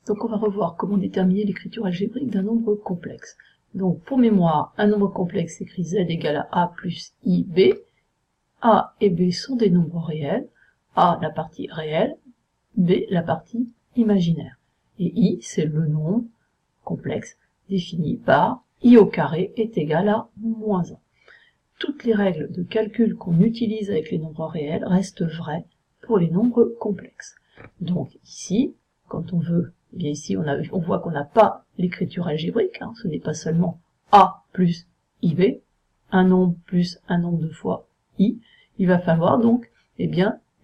Donc on va revoir comment déterminer l'écriture algébrique d'un nombre complexe. Donc pour mémoire, un nombre complexe écrit z égale à a plus ib. A et b sont des nombres réels, a la partie réelle, b la partie imaginaire. Et i, c'est le nombre complexe défini par i au carré est égal à moins 1. Toutes les règles de calcul qu'on utilise avec les nombres réels restent vraies pour les nombres complexes. Donc ici, quand on veut, eh bien ici on voit qu'on n'a pas l'écriture algébrique, ce n'est pas seulement a plus ib, un nombre plus un nombre de fois i, il va falloir donc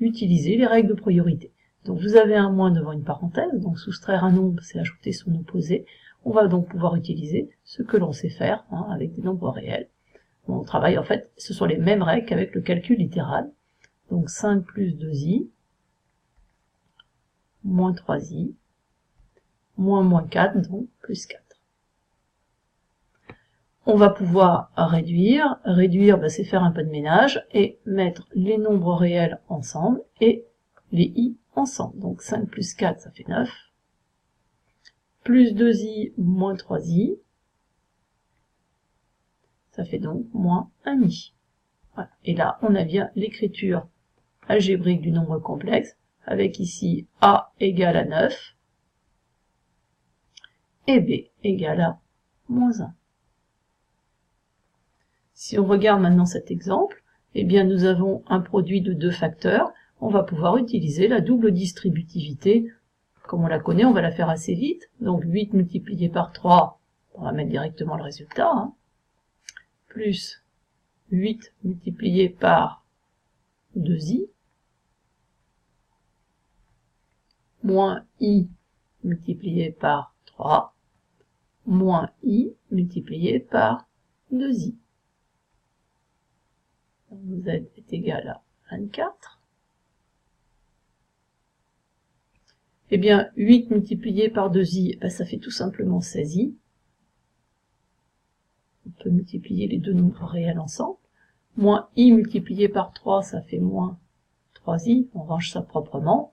utiliser les règles de priorité. Donc vous avez un moins devant une parenthèse, donc soustraire un nombre c'est ajouter son opposé, on va donc pouvoir utiliser ce que l'on sait faire avec des nombres réels. On travaille en fait, ce sont les mêmes règles qu'avec le calcul littéral. Donc 5 plus 2i, moins 3i, moins 4, donc plus 4. On va pouvoir réduire. Réduire, c'est faire un peu de ménage et mettre les nombres réels ensemble et les i ensemble. Donc 5 plus 4, ça fait 9. Plus 2i, moins 3i. Ça fait donc moins 1i. Voilà. Et là, on a bien l'écriture algébrique du nombre complexe, avec ici a égale à 9, et b égale à moins 1. Si on regarde maintenant cet exemple, eh bien nous avons un produit de deux facteurs, on va pouvoir utiliser la double distributivité. Comme on la connaît, on va la faire assez vite. Donc 8 multiplié par 3, on va mettre directement le résultat, plus 8 multiplié par 2i, moins i multiplié par 3, moins i multiplié par 2i. Donc z est égal à 24. Eh bien, 8 multiplié par 2i, ça fait tout simplement 16i. On peut multiplier les deux nombres réels ensemble. Moins i multiplié par 3, ça fait moins 3i. On range ça proprement.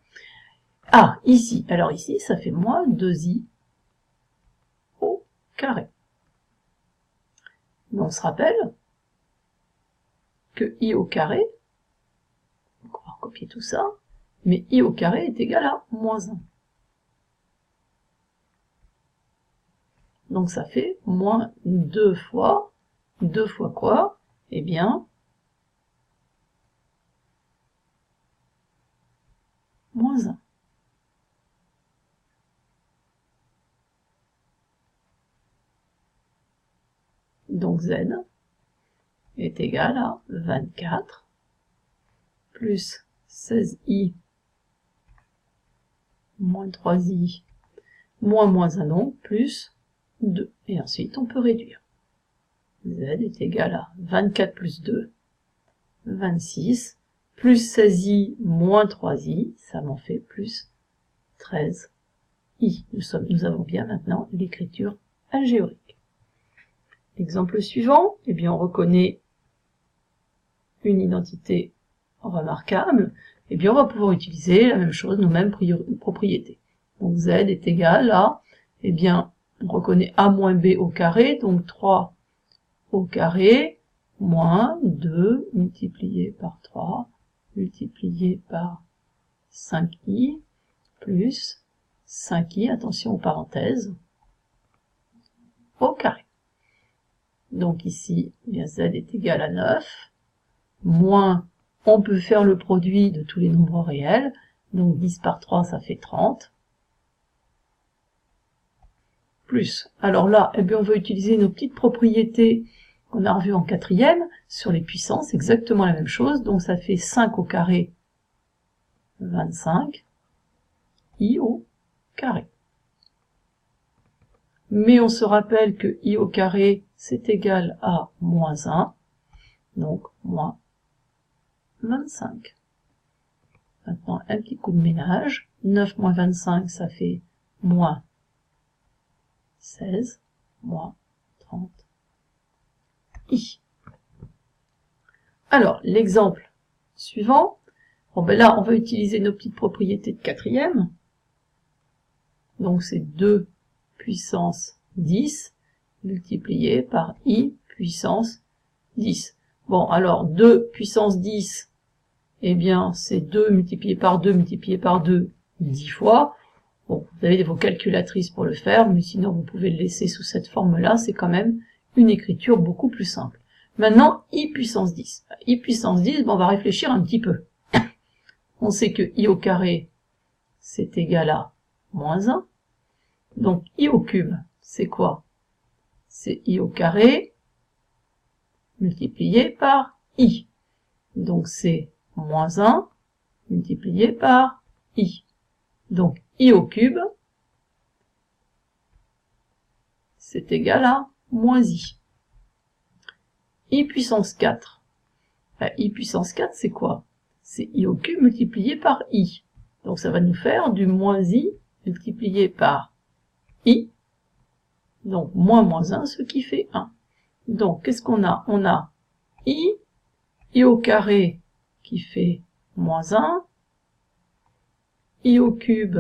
Ah, ici. Alors ici, ça fait moins 2i au carré. Mais on se rappelle que i au carré, on va recopier tout ça, mais i au carré est égal à moins 1. Donc ça fait moins 2 fois quoi? Eh bien, moins 1. Donc z est égal à 24 plus 16i moins 3i moins 1 donc plus 2. Et ensuite on peut réduire. Z est égal à 24 plus 2, 26, plus 16i moins 3i, ça m'en fait plus 13i. Nous avons bien maintenant l'écriture algébrique. L'exemple suivant, eh bien on reconnaît une identité remarquable, eh bien on va pouvoir utiliser la même chose, nos mêmes propriétés. Donc z est égal à, eh bien on reconnaît a moins b au carré, donc 3 au carré, moins 2 multiplié par 3, multiplié par 5i, plus 5i, attention aux parenthèses, au carré. Donc ici, eh bien, z est égal à 9, moins, on peut faire le produit de tous les nombres réels, donc 10 par 3, ça fait 30, plus, alors là, eh bien, on va utiliser nos petites propriétés qu'on a revues en quatrième, sur les puissances, exactement la même chose, donc ça fait 5 au carré, 25, i au carré. Mais on se rappelle que i au carré, c'est égal à moins 1, donc moins 25. Maintenant, un petit coup de ménage. 9 moins 25, ça fait moins 16, moins 30, i. Alors, l'exemple suivant, bon ben là, on va utiliser nos petites propriétés de quatrième. Donc c'est 2 puissance 10 multiplié par i puissance 10. Bon, alors 2 puissance 10, eh bien c'est 2 multiplié par 2 multiplié par 2, 10 fois. Bon, vous avez vos calculatrices pour le faire, mais sinon vous pouvez le laisser sous cette forme-là, c'est quand même une écriture beaucoup plus simple. Maintenant, i puissance 10. i puissance 10, bon, on va réfléchir un petit peu. On sait que i au carré, c'est égal à moins 1. Donc i au cube, c'est quoi? C'est i au carré multiplié par i. Donc c'est moins 1 multiplié par i. Donc i au cube, c'est égal à moins i. I puissance 4. I puissance 4, c'est quoi? C'est i au cube multiplié par i. Donc ça va nous faire du moins i multiplié par i. Donc moins 1, ce qui fait 1. Donc qu'est-ce qu'on a? On a i au carré qui fait moins 1, i au cube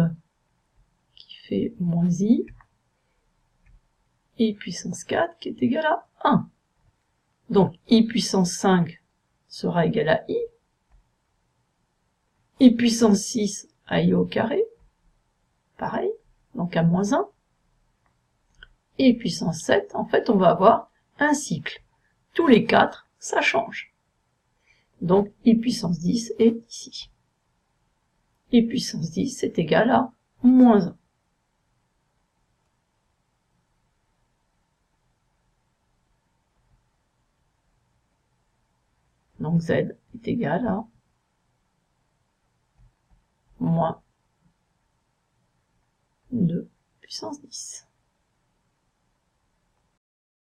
qui fait moins i puissance 4 qui est égal à 1. Donc i puissance 5 sera égal à i puissance 6 à i au carré, pareil, donc à moins 1, i puissance 7, en fait on va avoir un cycle. Tous les 4, ça change. Donc i puissance 10 est ici. I puissance 10 est égal à moins 1. Donc z est égal à moins 2 puissance 10.